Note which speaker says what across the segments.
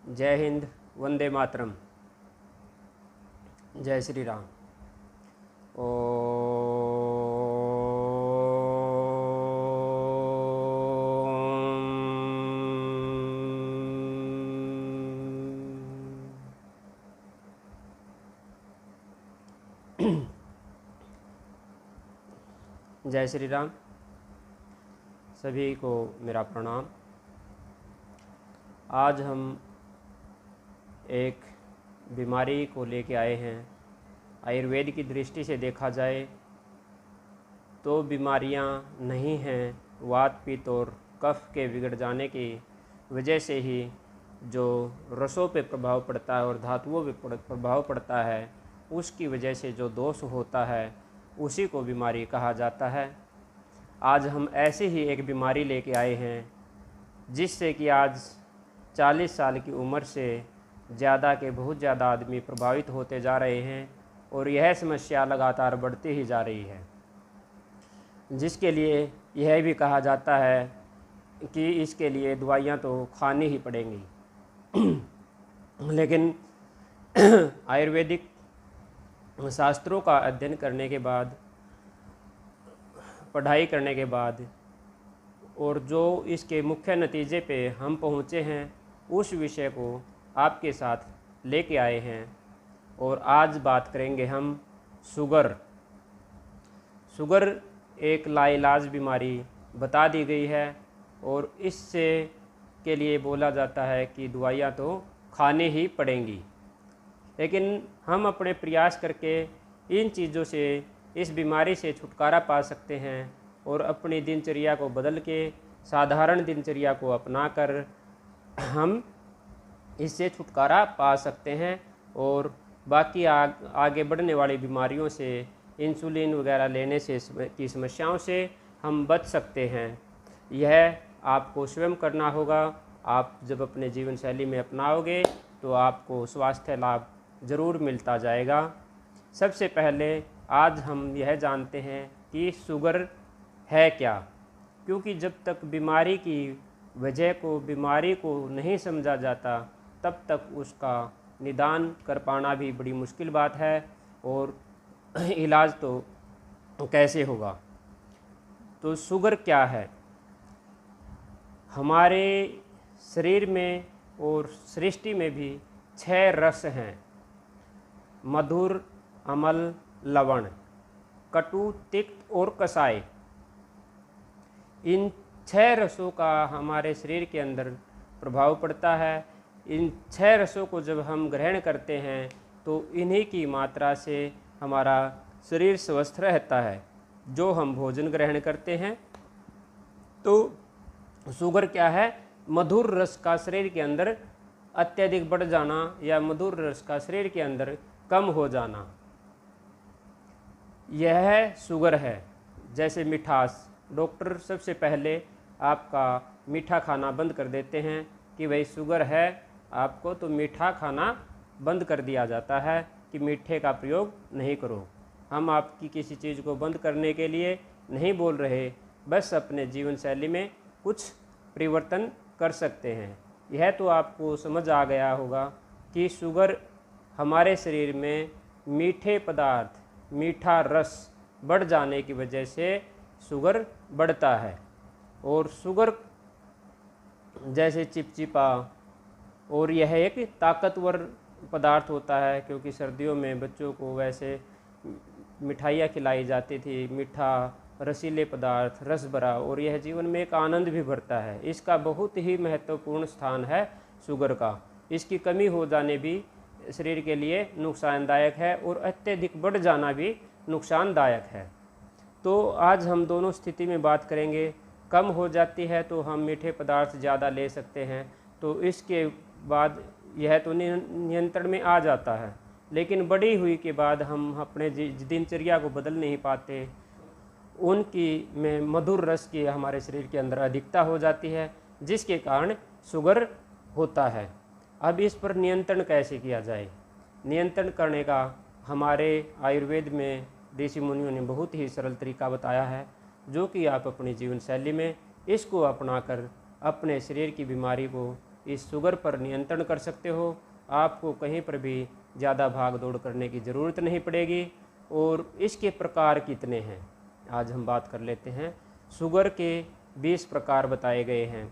Speaker 1: जय हिंद, वंदे मातरम, जय श्री राम। जय श्री राम। सभी को मेरा प्रणाम। आज हम एक बीमारी को लेके आए हैं। आयुर्वेद की दृष्टि से देखा जाए तो बीमारियां नहीं हैं, वात पित्त और कफ के बिगड़ जाने की वजह से ही जो रसों पे प्रभाव पड़ता है और धातुओं पे प्रभाव पड़ता है, उसकी वजह से जो दोष होता है उसी को बीमारी कहा जाता है। आज हम ऐसे ही एक बीमारी लेके आए हैं जिससे कि आज 40 साल की उम्र से ज़्यादा के बहुत ज़्यादा आदमी प्रभावित होते जा रहे हैं और यह समस्या लगातार बढ़ती ही जा रही है, जिसके लिए यह भी कहा जाता है कि इसके लिए दवाइयाँ तो खानी ही पड़ेंगी। लेकिन आयुर्वेदिक शास्त्रों का अध्ययन करने के बाद, पढ़ाई करने के बाद और जो इसके मुख्य नतीजे पे हम पहुँचे हैं, उस विषय को आपके साथ लेके आए हैं। और आज बात करेंगे हम शुगर। शुगर एक लाइलाज बीमारी बता दी गई है और इससे के लिए बोला जाता है कि दवाइयाँ तो खाने ही पड़ेंगी। लेकिन हम अपने प्रयास करके इन चीज़ों से, इस बीमारी से छुटकारा पा सकते हैं और अपनी दिनचर्या को बदल के साधारण दिनचर्या को अपनाकर हम इससे छुटकारा पा सकते हैं और बाकी आगे बढ़ने वाली बीमारियों से, इंसुलिन वगैरह लेने से की समस्याओं से हम बच सकते हैं। यह आपको स्वयं करना होगा। आप जब अपने जीवन शैली में अपनाओगे तो आपको स्वास्थ्य लाभ ज़रूर मिलता जाएगा। सबसे पहले आज हम यह जानते हैं कि शुगर है क्या, क्योंकि जब तक बीमारी की वजह को, बीमारी को नहीं समझा जाता, तब तक उसका निदान कर पाना भी बड़ी मुश्किल बात है और इलाज तो कैसे होगा। तो शुगर क्या है? हमारे शरीर में और सृष्टि में भी 6 रस हैं: मधुर, अम्ल, लवण, कटु, तिक्त और कसाय। इन 6 रसों का हमारे शरीर के अंदर प्रभाव पड़ता है। इन 6 रसों को जब हम ग्रहण करते हैं तो इन्हीं की मात्रा से हमारा शरीर स्वस्थ रहता है। जो हम भोजन ग्रहण करते हैं, तो शुगर क्या है? मधुर रस का शरीर के अंदर अत्यधिक बढ़ जाना या मधुर रस का शरीर के अंदर कम हो जाना, यह शुगर है। जैसे मिठास, डॉक्टर सबसे पहले आपका मीठा खाना बंद कर देते हैं कि भाई शुगर है आपको, तो मीठा खाना बंद कर दिया जाता है कि मीठे का प्रयोग नहीं करो। हम आपकी किसी चीज़ को बंद करने के लिए नहीं बोल रहे, बस अपने जीवन शैली में कुछ परिवर्तन कर सकते हैं। यह तो आपको समझ आ गया होगा कि शुगर हमारे शरीर में मीठे पदार्थ, मीठा रस बढ़ जाने की वजह से शुगर बढ़ता है। और शुगर जैसे चिपचिपा, और यह एक ताकतवर पदार्थ होता है, क्योंकि सर्दियों में बच्चों को वैसे मिठाइयाँ खिलाई जाती थी, मीठा रसीले पदार्थ, रस भरा, और यह जीवन में एक आनंद भी भरता है। इसका बहुत ही महत्वपूर्ण स्थान है शुगर का। इसकी कमी हो जाने भी शरीर के लिए नुकसानदायक है और अत्यधिक बढ़ जाना भी नुकसानदायक है। तो आज हम दोनों स्थिति में बात करेंगे। कम हो जाती है तो हम मीठे पदार्थ ज़्यादा ले सकते हैं, तो इसके बाद यह तो नियंत्रण में आ जाता है। लेकिन बढ़ी हुई के बाद हम अपने दिनचर्या को बदल नहीं पाते। उनकी में मधुर रस की हमारे शरीर के अंदर अधिकता हो जाती है, जिसके कारण शुगर होता है। अब इस पर नियंत्रण कैसे किया जाए? नियंत्रण करने का हमारे आयुर्वेद में ऋषि मुनियों ने बहुत ही सरल तरीका बताया है, जो कि आप अपनी जीवन शैली में इसको अपनाकर अपने शरीर की बीमारी को इस शुगर पर नियंत्रण कर सकते हो। आपको कहीं पर भी ज़्यादा भाग दौड़ करने की ज़रूरत नहीं पड़ेगी। और इसके प्रकार कितने हैं आज हम बात कर लेते हैं। शुगर के 20 प्रकार बताए गए हैं।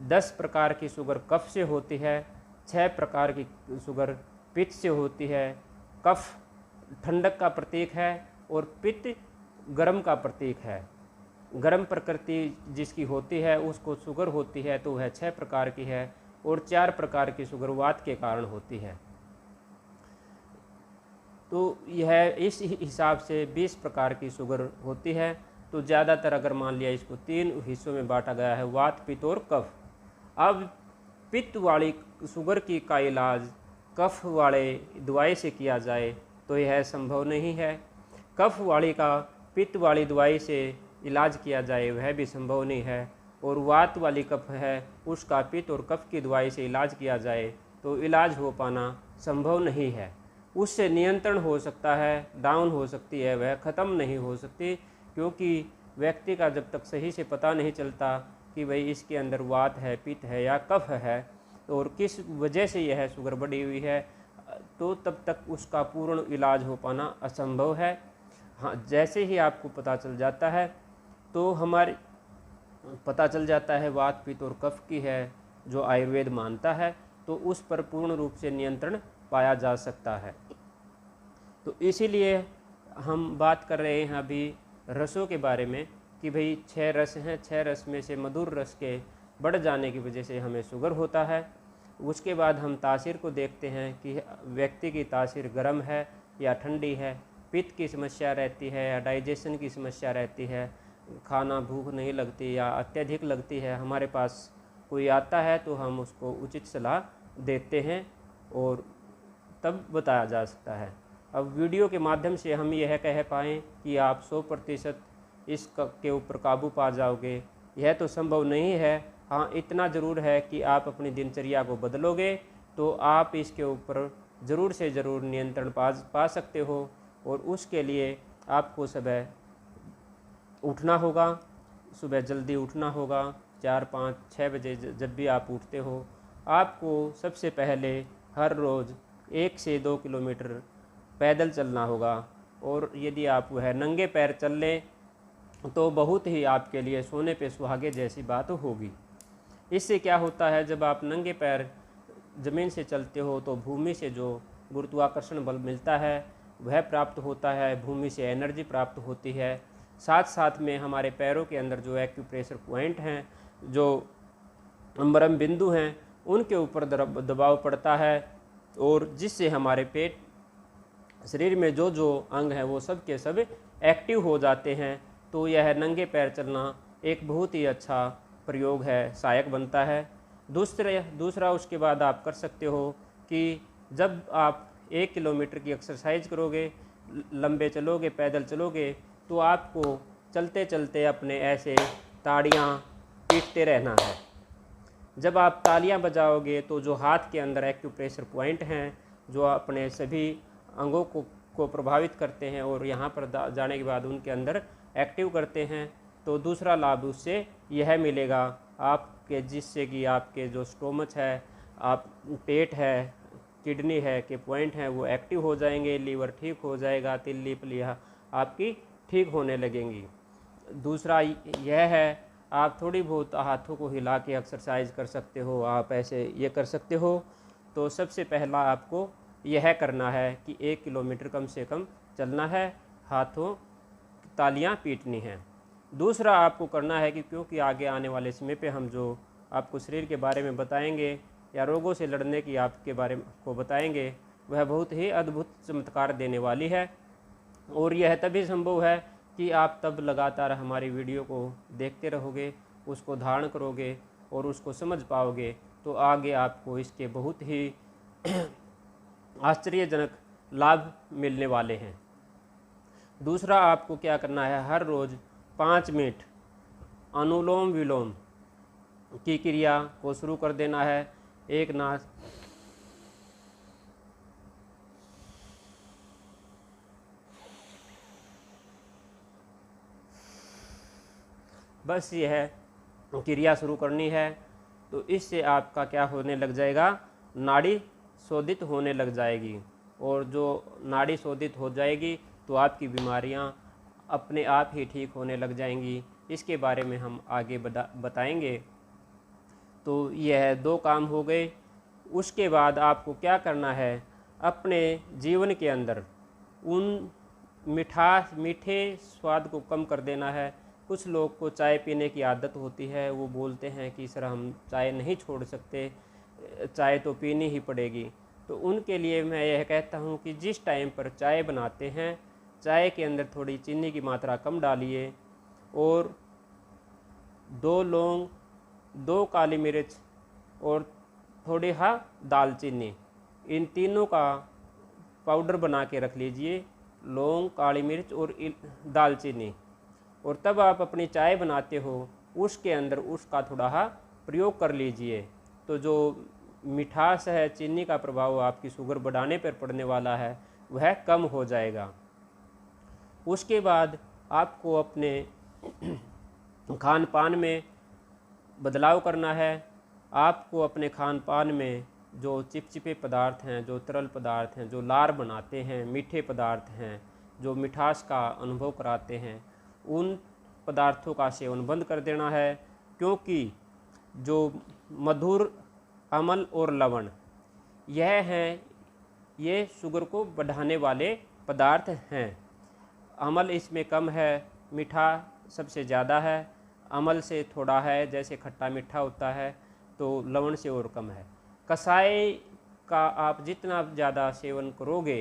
Speaker 1: 10 प्रकार की शुगर कफ से होती है, 6 प्रकार की शुगर पित्त से होती है। कफ ठंडक का प्रतीक है और पित्त गर्म का प्रतीक है। गर्म प्रकृति जिसकी होती है उसको शुगर होती है, तो वह 6 प्रकार की है। और 4 प्रकार की शुगर वात के कारण होती है। तो यह इस हिसाब से 20 प्रकार की शुगर होती है। तो ज़्यादातर अगर मान लिया इसको 3 हिस्सों में बांटा गया है, वात, पित्त और कफ। अब पित्त वाली शुगर की का इलाज कफ वाले दवाई से किया जाए तो यह संभव नहीं है। कफ वाली का पित्त वाली दवाई से इलाज किया जाए वह भी संभव नहीं है। और वात वाली कफ है उसका पित्त और कफ की दवाई से इलाज किया जाए तो इलाज हो पाना संभव नहीं है। उससे नियंत्रण हो सकता है, डाउन हो सकती है, वह ख़त्म नहीं हो सकती, क्योंकि व्यक्ति का जब तक सही से पता नहीं चलता कि भाई इसके अंदर वात है, पित्त है या कफ है और किस वजह से यह शुगर बढ़ी हुई है, तो तब तक उसका पूर्ण इलाज हो पाना असंभव है। हाँ, जैसे ही आपको पता चल जाता है तो हमारे पता चल जाता है वात, पित्त और कफ की है जो आयुर्वेद मानता है, तो उस पर पूर्ण रूप से नियंत्रण पाया जा सकता है। तो इसीलिए हम बात कर रहे हैं अभी रसों के बारे में कि भाई 6 रस हैं, 6 रस में से मधुर रस के बढ़ जाने की वजह से हमें शुगर होता है। उसके बाद हम तासीर को देखते हैं कि व्यक्ति की तासीर गर्म है या ठंडी है, पित्त की समस्या रहती है या डाइजेशन की समस्या रहती है, खाना भूख नहीं लगती या अत्यधिक लगती है। हमारे पास कोई आता है तो हम उसको उचित सलाह देते हैं और तब बताया जा सकता है। अब वीडियो के माध्यम से हम यह कह पाएँ कि आप 100% के ऊपर काबू पा जाओगे, यह तो संभव नहीं है। हाँ, इतना ज़रूर है कि आप अपनी दिनचर्या को बदलोगे तो आप इसके ऊपर ज़रूर से ज़रूर नियंत्रण पा सकते हो। और उसके लिए आपको सुबह उठना होगा, सुबह जल्दी उठना होगा। 4, 5, 6 बजे जब भी आप उठते हो, आपको सबसे पहले हर रोज़ 1 से 2 किलोमीटर पैदल चलना होगा। और यदि आप वह नंगे पैर चल लें तो बहुत ही आपके लिए सोने पे सुहागे जैसी बात होगी। इससे क्या होता है, जब आप नंगे पैर ज़मीन से चलते हो तो भूमि से जो गुरुत्वाकर्षण बल मिलता है वह प्राप्त होता है, भूमि से एनर्जी प्राप्त होती है। साथ साथ में हमारे पैरों के अंदर जो एक्यूप्रेशर पॉइंट हैं, जो मरम बिंदु हैं, उनके ऊपर दबाव पड़ता है और जिससे हमारे पेट शरीर में जो जो अंग हैं वो सब के सब एक्टिव हो जाते हैं। तो यह नंगे पैर चलना एक बहुत ही अच्छा प्रयोग है, सहायक बनता है। दूसरा उसके बाद आप कर सकते हो कि जब आप 1 किलोमीटर की एक्सरसाइज करोगे, लंबे चलोगे, पैदल चलोगे, तो आपको चलते चलते अपने ऐसे ताड़ियाँ पीटते रहना है। जब आप तालियां बजाओगे तो जो हाथ के अंदर एक्यूप्रेशर पॉइंट हैं, जो अपने सभी अंगों को प्रभावित करते हैं और यहाँ पर जाने के बाद उनके अंदर एक्टिव करते हैं, तो दूसरा लाभ उससे यह मिलेगा आपके, जिससे कि आपके जो स्टोमच है, आप पेट है, किडनी है के पॉइंट हैं वो एक्टिव हो जाएंगे, लीवर ठीक हो जाएगा, तिल्ली प्लीहा आपकी ठीक होने लगेंगी। दूसरा यह है, आप थोड़ी बहुत हाथों को हिला के एक्सरसाइज कर सकते हो, आप ऐसे ये कर सकते हो। तो सबसे पहला आपको यह करना है कि 1 किलोमीटर कम से कम चलना है, हाथों तालियां पीटनी हैं। दूसरा आपको करना है कि क्योंकि आगे आने वाले समय पे हम जो आपको शरीर के बारे में बताएंगे या रोगों से लड़ने की आपके बारे में को बताएंगे, वह बहुत ही अद्भुत चमत्कार देने वाली है। और यह तभी संभव है कि आप तब लगातार हमारी वीडियो को देखते रहोगे, उसको धारण करोगे और उसको समझ पाओगे, तो आगे आपको इसके बहुत ही आश्चर्यजनक लाभ मिलने वाले हैं। दूसरा आपको क्या करना है, हर रोज़ 5 मिनट अनुलोम विलोम की क्रिया को शुरू कर देना है। एक नाक बस यह क्रिया शुरू करनी है। तो इससे आपका क्या होने लग जाएगा, नाड़ी शोधित होने लग जाएगी। और जो नाड़ी शोधित हो जाएगी तो आपकी बीमारियां अपने आप ही ठीक होने लग जाएंगी। इसके बारे में हम आगे बताएंगे। तो यह 2 काम हो गए। उसके बाद आपको क्या करना है, अपने जीवन के अंदर उन मीठे स्वाद को कम कर देना है। कुछ लोग को चाय पीने की आदत होती है, वो बोलते हैं कि सर हम चाय नहीं छोड़ सकते, चाय तो पीनी ही पड़ेगी। तो उनके लिए मैं यह कहता हूँ कि जिस टाइम पर चाय बनाते हैं, चाय के अंदर थोड़ी चीनी की मात्रा कम डालिए और 2 लौंग, 2 काली मिर्च और थोड़ी दालचीनी, इन तीनों का पाउडर बना के रख लीजिए, लौंग, काली मिर्च और दालचीनी। और तब आप अपनी चाय बनाते हो, उसके अंदर उसका थोड़ा प्रयोग कर लीजिए। तो जो मिठास है, चीनी का प्रभाव आपकी शुगर बढ़ाने पर पड़ने वाला है, वह कम हो जाएगा। उसके बाद आपको अपने खान पान में बदलाव करना है। आपको अपने खान पान में जो चिपचिपे पदार्थ हैं, जो तरल पदार्थ हैं, जो लार बनाते हैं, मीठे पदार्थ हैं, जो मिठास का अनुभव कराते हैं, उन पदार्थों का सेवन बंद कर देना है। क्योंकि जो मधुर, अम्ल और लवण, यह हैं, ये शुगर को बढ़ाने वाले पदार्थ हैं। अम्ल इसमें कम है, मीठा सबसे ज़्यादा है, अम्ल से थोड़ा है, जैसे खट्टा मीठा होता है, तो लवण से और कम है। कसाई का आप जितना ज़्यादा सेवन करोगे,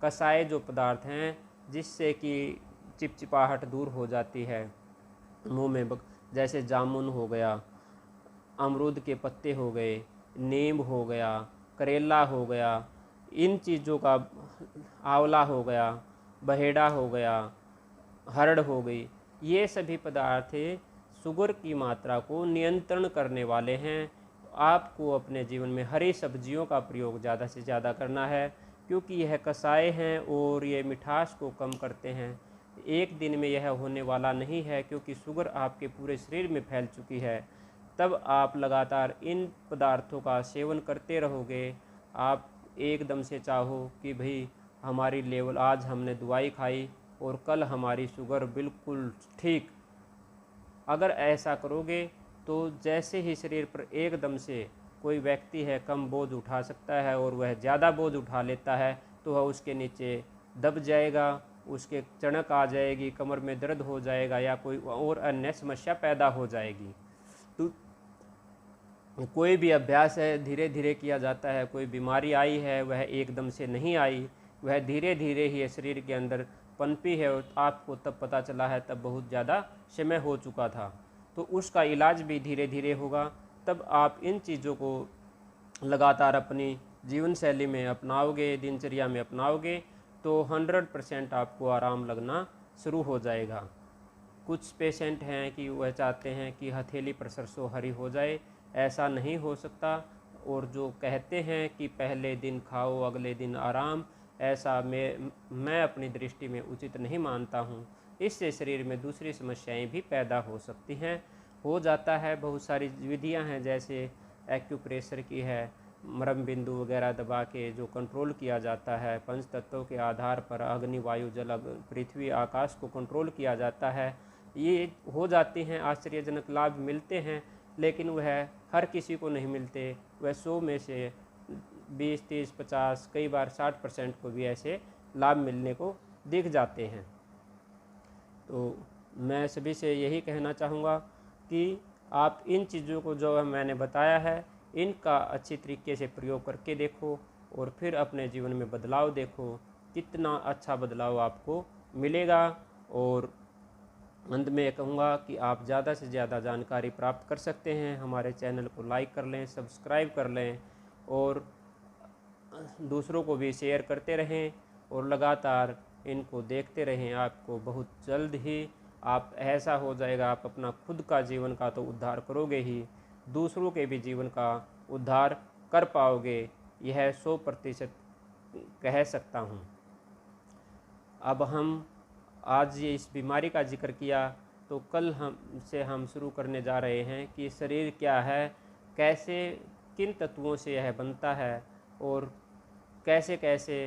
Speaker 1: कसाई जो पदार्थ हैं जिससे कि चिपचिपाहट दूर हो जाती है मुंह में, जैसे जामुन हो गया, अमरूद के पत्ते हो गए, नीम हो गया, करेला हो गया, इन चीज़ों का, आंवला हो गया, बहेड़ा हो गया, हरड़ हो गई, ये सभी पदार्थ शुगर की मात्रा को नियंत्रण करने वाले हैं। आपको अपने जीवन में हरी सब्जियों का प्रयोग ज़्यादा से ज़्यादा करना है, क्योंकि यह कसाए हैं और ये मिठास को कम करते हैं। एक दिन में यह होने वाला नहीं है, क्योंकि शुगर आपके पूरे शरीर में फैल चुकी है। तब आप लगातार इन पदार्थों का सेवन करते रहोगे। आप एकदम से चाहो कि भाई हमारी लेवल, आज हमने दवाई खाई और कल हमारी शुगर बिल्कुल ठीक, अगर ऐसा करोगे तो जैसे ही शरीर पर एकदम से कोई व्यक्ति है कम बोझ उठा सकता है और वह ज़्यादा बोझ उठा लेता है, तो वह उसके नीचे दब जाएगा, उसके चणक आ जाएगी, कमर में दर्द हो जाएगा या कोई और अन्य समस्या पैदा हो जाएगी। तो कोई भी अभ्यास है धीरे धीरे किया जाता है। कोई बीमारी आई है वह एकदम से नहीं आई, वह धीरे धीरे ही शरीर के अंदर पनपी है और आपको तब पता चला है तब बहुत ज़्यादा समय हो चुका था। तो उसका इलाज भी धीरे धीरे होगा। तब आप इन चीज़ों को लगातार अपनी जीवन शैली में अपनाओगे, दिनचर्या में अपनाओगे, तो 100% आपको आराम लगना शुरू हो जाएगा। कुछ पेशेंट हैं कि वह चाहते हैं कि हथेली पर सरसों हरी हो जाए, ऐसा नहीं हो सकता। और जो कहते हैं कि पहले दिन खाओ अगले दिन आराम, ऐसा मैं अपनी दृष्टि में उचित नहीं मानता हूँ। इससे शरीर में दूसरी समस्याएं भी पैदा हो सकती हैं, हो जाता है। बहुत सारी विधियां हैं, जैसे एक्यूप्रेशर की है, मरम बिंदु वगैरह दबा के जो कंट्रोल किया जाता है। पंच तत्वों के आधार पर अग्नि, वायु, जल, पृथ्वी, आकाश को कंट्रोल किया जाता है। ये हो जाती हैं, आश्चर्यजनक लाभ मिलते हैं, लेकिन वह हर किसी को नहीं मिलते। वह 100 में से 20, 30, 50, कई बार 60% को भी ऐसे लाभ मिलने को दिख जाते हैं। तो मैं सभी से यही कहना चाहूँगा कि आप इन चीज़ों को जो मैंने बताया है, इनका अच्छी तरीके से प्रयोग करके देखो और फिर अपने जीवन में बदलाव देखो, कितना अच्छा बदलाव आपको मिलेगा। और अंत में कहूँगा कि आप ज़्यादा से ज़्यादा जानकारी प्राप्त कर सकते हैं। हमारे चैनल को लाइक कर लें, सब्सक्राइब कर लें और दूसरों को भी शेयर करते रहें और लगातार इनको देखते रहें। आपको बहुत जल्द ही आप ऐसा हो जाएगा, आप अपना खुद का जीवन का तो उद्धार करोगे ही, दूसरों के भी जीवन का उद्धार कर पाओगे, यह 100% कह सकता हूँ। अब हम आज ये इस बीमारी का जिक्र किया, तो कल हम शुरू करने जा रहे हैं कि शरीर क्या है, कैसे किन तत्वों से यह बनता है और कैसे कैसे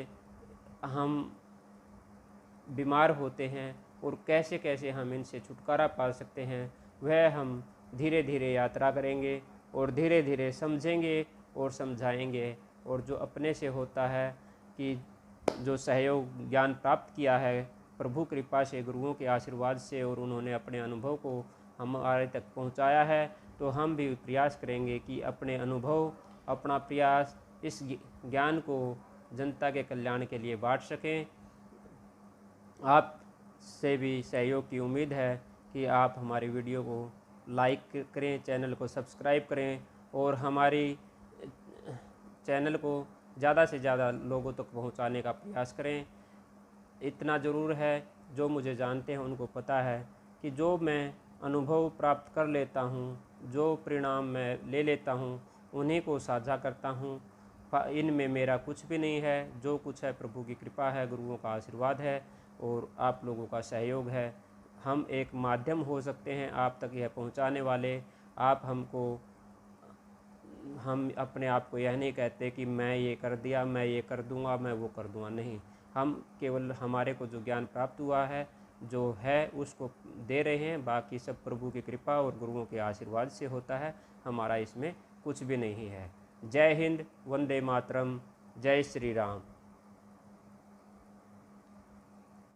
Speaker 1: हम बीमार होते हैं और कैसे कैसे हम इनसे छुटकारा पा सकते हैं, वह हम धीरे धीरे यात्रा करेंगे और धीरे धीरे समझेंगे और समझाएंगे। और जो अपने से होता है कि जो सहयोग ज्ञान प्राप्त किया है प्रभु कृपा से, गुरुओं के आशीर्वाद से, और उन्होंने अपने अनुभव को हमारे तक पहुंचाया है, तो हम भी प्रयास करेंगे कि अपने अनुभव, अपना प्रयास इस ज्ञान को जनता के कल्याण के लिए बांट सकें। आप से भी सहयोग की उम्मीद है कि आप हमारी वीडियो को लाइक करें, चैनल को सब्सक्राइब करें और हमारी चैनल को ज़्यादा से ज़्यादा लोगों तक पहुंचाने का प्रयास करें। इतना ज़रूर है, जो मुझे जानते हैं उनको पता है कि जो मैं अनुभव प्राप्त कर लेता हूँ, जो परिणाम मैं ले लेता हूँ, उन्हीं को साझा करता हूँ। इनमें मेरा कुछ भी नहीं है, जो कुछ है प्रभु की कृपा है, गुरुओं का आशीर्वाद है और आप लोगों का सहयोग है। हम एक माध्यम हो सकते हैं आप तक यह पहुंचाने वाले। हम अपने आप को यह नहीं कहते कि मैं ये कर दिया, मैं ये कर दूंगा, मैं वो कर दूंगा, नहीं। हम केवल हमारे को जो ज्ञान प्राप्त हुआ है, जो है, उसको दे रहे हैं। बाकी सब प्रभु की कृपा और गुरुओं के आशीर्वाद से होता है, हमारा इसमें कुछ भी नहीं है। जय हिंद, वंदे मातरम, जय श्री राम।